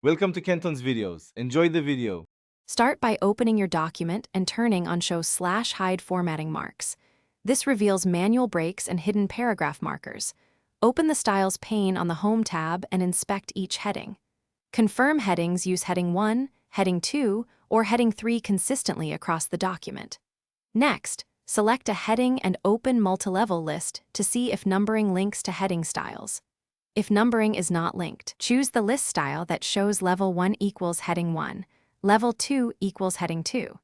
Welcome to Kenton's videos. Enjoy the video. Start by opening your document and turning on Show/Hide formatting marks. This reveals manual breaks and hidden paragraph markers. Open the Styles pane on the Home tab and inspect each heading. Confirm headings use Heading 1, Heading 2, or Heading 3 consistently across the document. Next, select a heading and open Multilevel List to see if numbering links to heading styles. If numbering is not linked, choose the list style that shows Level 1 equals Heading 1, Level 2 equals Heading 2.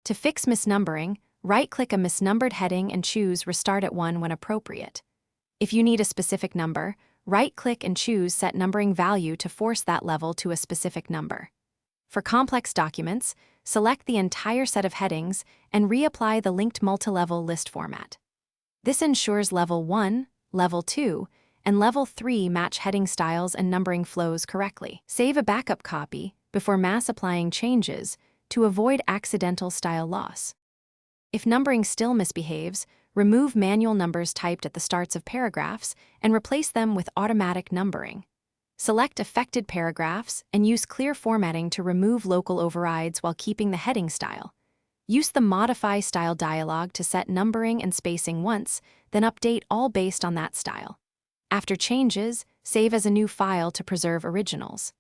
To fix misnumbering, right-click a misnumbered heading and choose Restart at 1 when appropriate. If you need a specific number, right-click and choose Set Numbering Value to force that level to a specific number. For complex documents, select the entire set of headings and reapply the linked multilevel list format. This ensures Level 1, Level 2, and Level 3 match heading styles and numbering flows correctly. Save a backup copy before mass applying changes to avoid accidental style loss. If numbering still misbehaves, remove manual numbers typed at the starts of paragraphs and replace them with automatic numbering. Select affected paragraphs and use clear formatting to remove local overrides while keeping the heading style. Use the Modify Style dialog to set numbering and spacing once, then update all based on that style. After changes, save as a new file to preserve originals.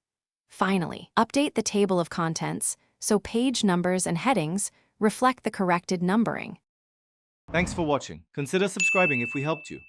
Finally, update the table of contents so page numbers and headings reflect the corrected numbering. Thanks for watching. Consider subscribing if we helped you.